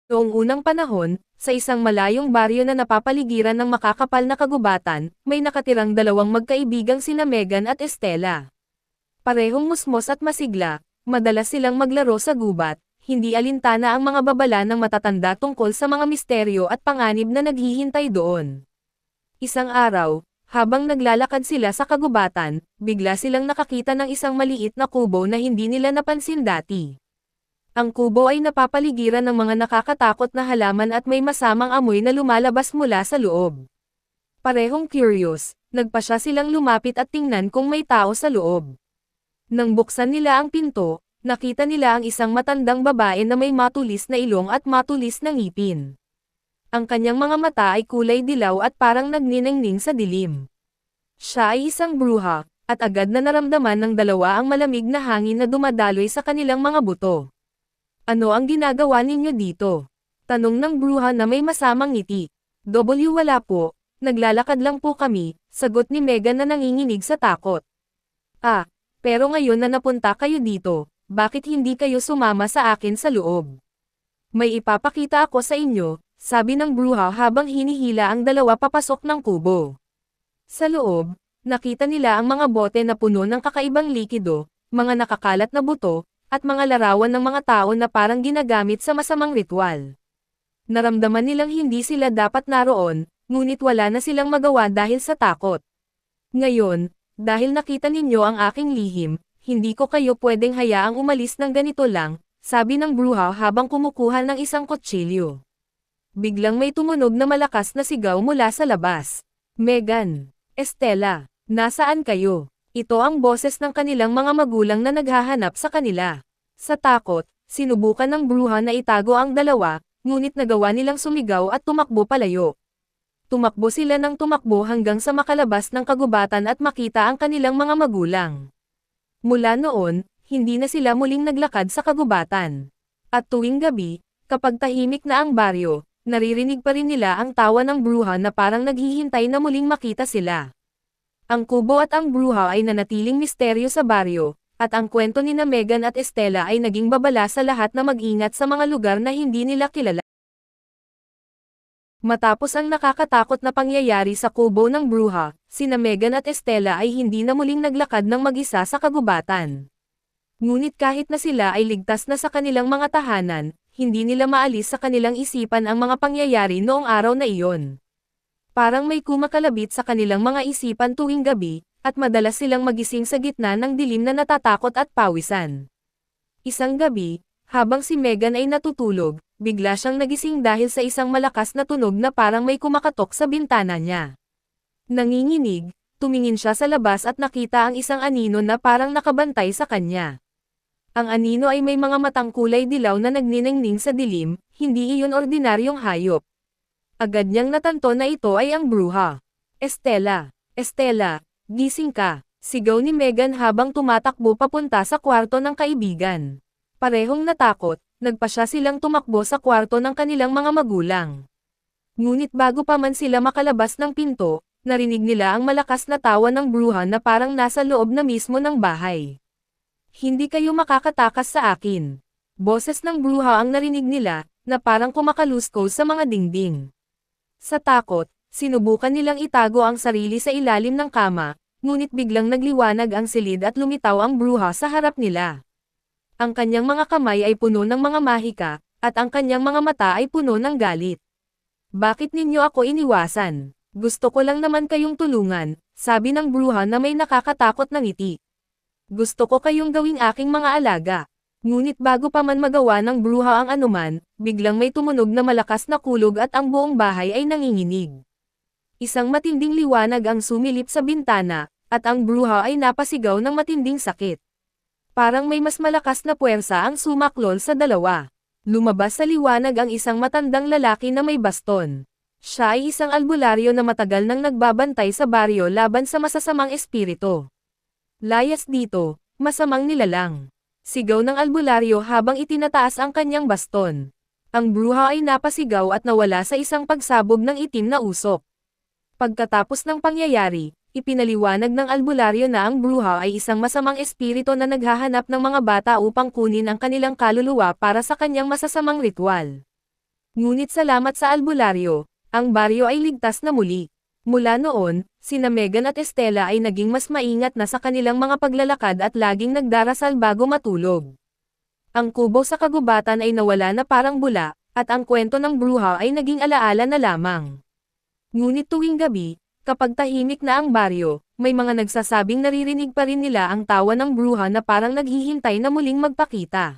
Noong unang panahon, sa isang malayong baryo na napapaligiran ng makakapal na kagubatan, may nakatirang dalawang magkaibigang sina Megan at Estela. Parehong musmos at masigla, madalas silang maglaro sa gubat, hindi alintana ang mga babala ng matatanda tungkol sa mga misteryo at panganib na naghihintay doon. Isang araw, habang naglalakad sila sa kagubatan, bigla silang nakakita ng isang maliit na kubo na hindi nila napansin dati. Ang kubo ay napapaligiran ng mga nakakatakot na halaman at may masamang amoy na lumalabas mula sa loob. Parehong curious, nagpasya silang lumapit at tingnan kung may tao sa loob. Nang buksan nila ang pinto, nakita nila ang isang matandang babae na may matulis na ilong at matulis na ngipin. Ang kanyang mga mata ay kulay dilaw at parang nagniningning sa dilim. Siya ay isang bruha, at agad na naramdaman ng dalawa ang malamig na hangin na dumadaloy sa kanilang mga buto. Ano ang ginagawa ninyo dito? Tanong ng bruha na may masamang ngiti. Wala po, naglalakad lang po kami, sagot ni Megan na nanginginig sa takot. Ah, pero ngayon na napunta kayo dito, bakit hindi kayo sumama sa akin sa loob? May ipapakita ako sa inyo, sabi ng bruha habang hinihila ang dalawa papasok ng kubo. Sa loob, nakita nila ang mga bote na puno ng kakaibang likido, mga nakakalat na buto, at mga larawan ng mga tao na parang ginagamit sa masamang ritual. Naramdaman nilang hindi sila dapat naroon, ngunit wala na silang magawa dahil sa takot. Ngayon, dahil nakita ninyo ang aking lihim, hindi ko kayo pwedeng hayaang umalis ng ganito lang, sabi ng bruha habang kumukuha ng isang kutsilyo. Biglang may tumunog na malakas na sigaw mula sa labas. Megan, Estela, nasaan kayo? Ito ang boses ng kanilang mga magulang na naghahanap sa kanila. Sa takot, sinubukan ng bruha na itago ang dalawa, ngunit nagawa nilang sumigaw at tumakbo palayo. Tumakbo sila ng tumakbo hanggang sa makalabas ng kagubatan at makita ang kanilang mga magulang. Mula noon, hindi na sila muling naglakad sa kagubatan. At tuwing gabi, kapag tahimik na ang baryo, naririnig pa rin nila ang tawa ng bruha na parang naghihintay na muling makita sila. Ang kubo at ang bruha ay nanatiling misteryo sa baryo, at ang kwento ni na Megan at Estela ay naging babala sa lahat na mag-ingat sa mga lugar na hindi nila kilala. Matapos ang nakakatakot na pangyayari sa kubo ng bruha, sina Megan at Estela ay hindi na muling naglakad ng mag-isa sa kagubatan. Ngunit kahit na sila ay ligtas na sa kanilang mga tahanan, hindi nila maalis sa kanilang isipan ang mga pangyayari noong araw na iyon. Parang may kumakalabit sa kanilang mga isipan tuwing gabi, at madalas silang magising sa gitna ng dilim na natatakot at pawisan. Isang gabi, habang si Megan ay natutulog, bigla siyang nagising dahil sa isang malakas na tunog na parang may kumakatok sa bintana niya. Nanginginig, tumingin siya sa labas at nakita ang isang anino na parang nakabantay sa kanya. Ang anino ay may mga matang kulay dilaw na nagniningning sa dilim, hindi iyon ordinaryong hayop. Agad niyang natanto na ito ay ang bruha. Estela, Estela, gising ka, sigaw ni Megan habang tumatakbo papunta sa kwarto ng kaibigan. Parehong natakot, nagpasya silang tumakbo sa kwarto ng kanilang mga magulang. Ngunit bago pa man sila makalabas ng pinto, narinig nila ang malakas na tawa ng bruha na parang nasa loob na mismo ng bahay. Hindi kayo makakatakas sa akin. Boses ng bruha ang narinig nila, na parang kumakalusko sa mga dingding. Sa takot, sinubukan nilang itago ang sarili sa ilalim ng kama, ngunit biglang nagliwanag ang silid at lumitaw ang bruha sa harap nila. Ang kanyang mga kamay ay puno ng mga mahika, at ang kanyang mga mata ay puno ng galit. Bakit ninyo ako iniwasan? Gusto ko lang naman kayong tulungan, sabi ng bruha na may nakakatakot na ngiti. Gusto ko kayong gawing aking mga alaga. Ngunit bago pa man magawa ng bruha ang anuman, biglang may tumunog na malakas na kulog at ang buong bahay ay nanginginig. Isang matinding liwanag ang sumilip sa bintana, at ang bruha ay napasigaw ng matinding sakit. Parang may mas malakas na puwersa ang sumaklol sa dalawa. Lumabas sa liwanag ang isang matandang lalaki na may baston. Siya ay isang albularyo na matagal nang nagbabantay sa baryo laban sa masasamang espiritu. Layas dito, masamang nilalang. Sigaw ng albularyo habang itinataas ang kanyang baston. Ang bruha ay napasigaw at nawala sa isang pagsabog ng itim na usok. Pagkatapos ng pangyayari, ipinaliwanag ng albularyo na ang bruha ay isang masamang espiritu na naghahanap ng mga bata upang kunin ang kanilang kaluluwa para sa kanyang masasamang ritual. Ngunit salamat sa albularyo, ang baryo ay ligtas na muli. Mula noon, sina Megan at Estela ay naging mas maingat na sa kanilang mga paglalakad at laging nagdarasal bago matulog. Ang kubo sa kagubatan ay nawala na parang bula, at ang kwento ng bruha ay naging alaala na lamang. Ngunit tuwing gabi, kapag tahimik na ang baryo, may mga nagsasabing naririnig pa rin nila ang tawa ng bruha na parang naghihintay na muling magpakita.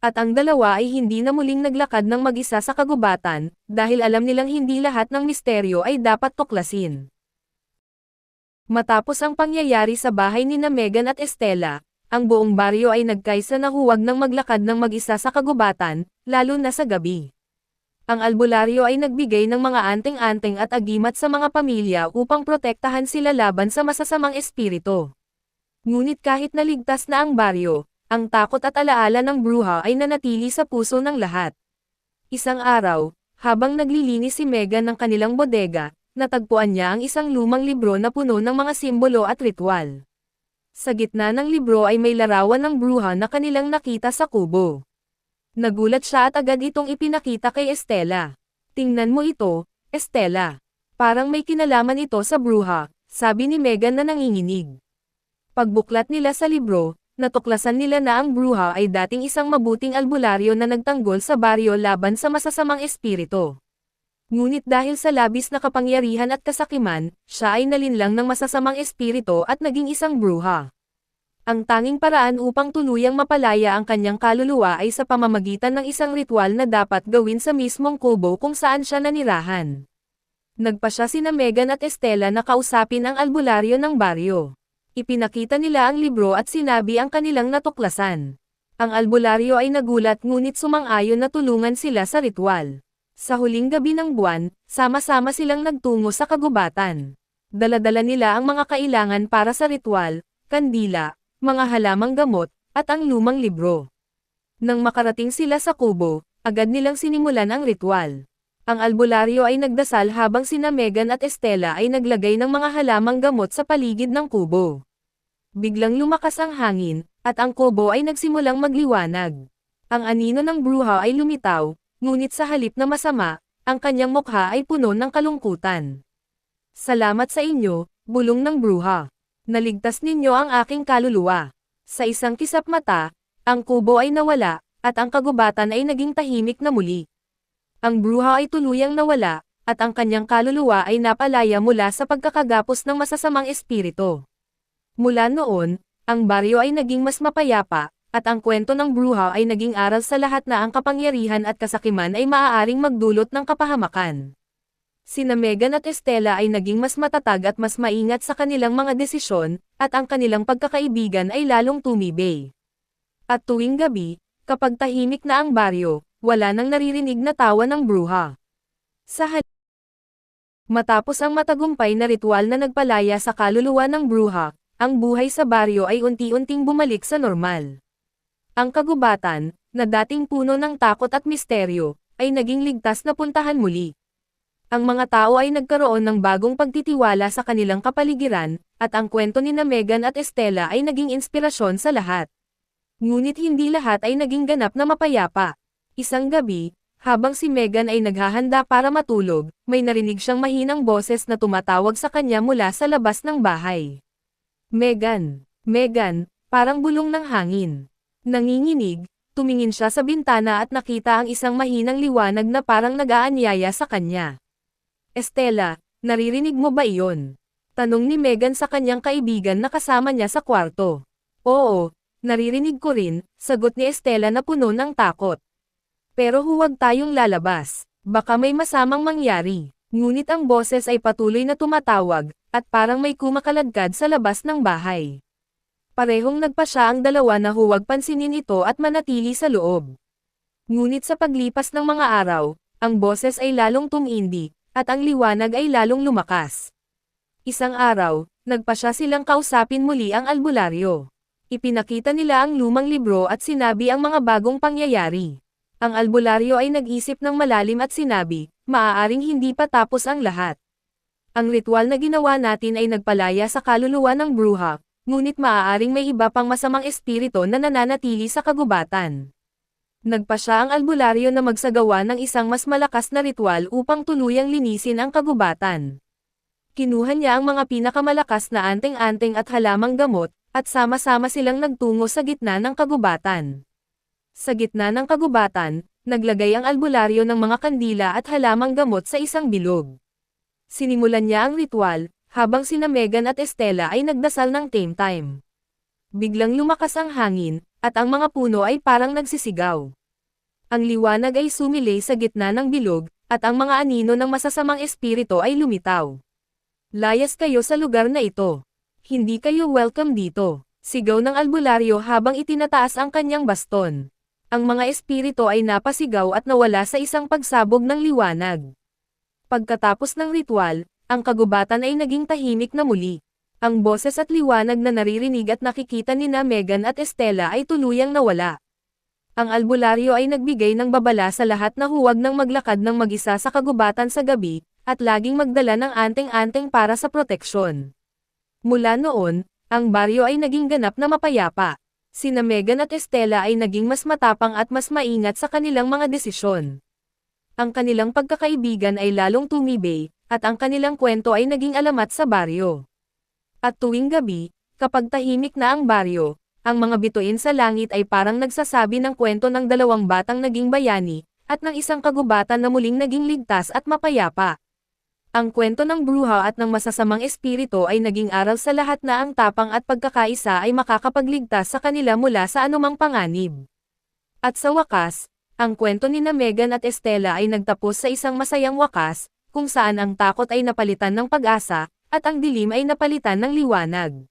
At ang dalawa ay hindi na muling naglakad ng mag-isa sa kagubatan, dahil alam nilang hindi lahat ng misteryo ay dapat tuklasin. Matapos ang pangyayari sa bahay ni Megan at Estela, ang buong baryo ay nagkaisa na huwag nang maglakad ng mag-isa sa kagubatan, lalo na sa gabi. Ang albularyo ay nagbigay ng mga anting-anting at agimat sa mga pamilya upang protektahan sila laban sa masasamang espiritu. Ngunit kahit naligtas na ang baryo, ang takot at alaala ng bruha ay nanatili sa puso ng lahat. Isang araw, habang naglilinis si Megan ng kanilang bodega, natagpuan niya ang isang lumang libro na puno ng mga simbolo at ritual. Sa gitna ng libro ay may larawan ng bruha na kanilang nakita sa kubo. Nagulat siya at agad itong ipinakita kay Estela. "Tingnan mo ito, Estela. Parang may kinalaman ito sa bruha," sabi ni Megan na nanginginig. Pagbuklat nila sa libro, natuklasan nila na ang bruha ay dating isang mabuting albularyo na nagtanggol sa baryo laban sa masasamang espiritu. Ngunit dahil sa labis na kapangyarihan at kasakiman, siya ay nalinlang ng masasamang espiritu at naging isang bruha. Ang tanging paraan upang tuluyang mapalaya ang kanyang kaluluwa ay sa pamamagitan ng isang ritual na dapat gawin sa mismong kubo kung saan siya nanirahan. Nagpasya sina Megan at Estela na kausapin ang albularyo ng baryo. Ipinakita nila ang libro at sinabi ang kanilang natuklasan. Ang albularyo ay nagulat ngunit sumang-ayon na tulungan sila sa ritual. Sa huling gabi ng buwan, sama-sama silang nagtungo sa kagubatan. Dala-dala nila ang mga kailangan para sa ritual, kandila, mga halamang gamot, at ang lumang libro. Nang makarating sila sa kubo, agad nilang sinimulan ang ritual. Ang albularyo ay nagdasal habang sina Megan at Estela ay naglagay ng mga halamang gamot sa paligid ng kubo. Biglang lumakas ang hangin, at ang kubo ay nagsimulang magliwanag. Ang anino ng bruha ay lumitaw, ngunit sa halip na masama, ang kanyang mukha ay puno ng kalungkutan. "Salamat sa inyo, bulong ng bruha. Naligtas ninyo ang aking kaluluwa." Sa isang kisap mata, ang kubo ay nawala, at ang kagubatan ay naging tahimik na muli. Ang bruha ay tuluyang nawala, at ang kanyang kaluluwa ay napalaya mula sa pagkakagapos ng masasamang espiritu. Mula noon, ang baryo ay naging mas mapayapa, at ang kwento ng bruha ay naging aral sa lahat na ang kapangyarihan at kasakiman ay maaaring magdulot ng kapahamakan. Sina Megan at Estela ay naging mas matatag at mas maingat sa kanilang mga desisyon, at ang kanilang pagkakaibigan ay lalong tumibay. At tuwing gabi, kapag tahimik na ang baryo, wala nang naririnig na tawa ng bruha. Matapos ang matagumpay na ritual na nagpalaya sa kaluluwa ng bruha, ang buhay sa baryo ay unti-unting bumalik sa normal. Ang kagubatan, na dating puno ng takot at misteryo, ay naging ligtas na puntahan muli. Ang mga tao ay nagkaroon ng bagong pagtitiwala sa kanilang kapaligiran, at ang kwento ni Megan at Estela ay naging inspirasyon sa lahat. Ngunit hindi lahat ay naging ganap na mapayapa. Isang gabi, habang si Megan ay naghahanda para matulog, may narinig siyang mahinang boses na tumatawag sa kanya mula sa labas ng bahay. "Megan, Megan," parang bulong ng hangin. Nanginginig, tumingin siya sa bintana at nakita ang isang mahinang liwanag na parang nag-aanyaya sa kanya. "Estela, naririnig mo ba iyon?" Tanong ni Megan sa kanyang kaibigan na kasama niya sa kwarto. "Oo, naririnig ko rin," sagot ni Estela na puno ng takot. "Pero huwag tayong lalabas, baka may masamang mangyari." Ngunit ang boses ay patuloy na tumatawag, at parang may kumakaladkad sa labas ng bahay. Parehong nagpasya ang dalawa na huwag pansinin ito at manatili sa loob. Ngunit sa paglipas ng mga araw, ang boses ay lalong tumindi, at ang liwanag ay lalong lumakas. Isang araw, nagpasya silang kausapin muli ang albularyo. Ipinakita nila ang lumang libro at sinabi ang mga bagong pangyayari. Ang albularyo ay nag-isip ng malalim at sinabi, "Maaaring hindi pa tapos ang lahat. Ang ritual na ginawa natin ay nagpalaya sa kaluluwa ng bruha, ngunit maaaring may iba pang masamang espiritu na nananatili sa kagubatan. Nagpa siya ang albularyo na magsagawa ng isang mas malakas na ritual upang tuluyang linisin ang kagubatan. Kinuha niya ang mga pinakamalakas na anting-anting at halamang gamot, at sama-sama silang nagtungo sa gitna ng kagubatan. Sa gitna ng kagubatan, naglagay ang albularyo ng mga kandila at halamang gamot sa isang bilog. Sinimulan niya ang ritual, habang sina Megan at Estela ay nagdasal ng tame time. Biglang lumakas ang hangin, at ang mga puno ay parang nagsisigaw. Ang liwanag ay sumilay sa gitna ng bilog, at ang mga anino ng masasamang espiritu ay lumitaw. Layas kayo sa lugar na ito. Hindi kayo welcome dito. Sigaw ng albularyo habang itinataas ang kanyang baston. Ang mga espiritu ay napasigaw at nawala sa isang pagsabog ng liwanag. Pagkatapos ng ritual, ang kagubatan ay naging tahimik na muli. Ang boses at liwanag na naririnig at nakikita nina Megan at Estela ay tuluyang nawala. Ang albularyo ay nagbigay ng babala sa lahat na huwag nang maglakad ng mag-isa sa kagubatan sa gabi, at laging magdala ng anting-anting para sa proteksyon. Mula noon, ang baryo ay naging ganap na mapayapa. Sina Megan at Estela ay naging mas matapang at mas maingat sa kanilang mga desisyon. Ang kanilang pagkakaibigan ay lalong tumibay, at ang kanilang kwento ay naging alamat sa baryo. At tuwing gabi, kapag tahimik na ang baryo, ang mga bituin sa langit ay parang nagsasabi ng kwento ng dalawang batang naging bayani, at ng isang kagubatan na muling naging ligtas at mapayapa. Ang kwento ng bruha at ng masasamang espiritu ay naging aral sa lahat na ang tapang at pagkakaisa ay makakapagligtas sa kanila mula sa anumang panganib. At sa wakas, ang kwento ni Megan at Estela ay nagtapos sa isang masayang wakas, kung saan ang takot ay napalitan ng pag-asa, at ang dilim ay napalitan ng liwanag.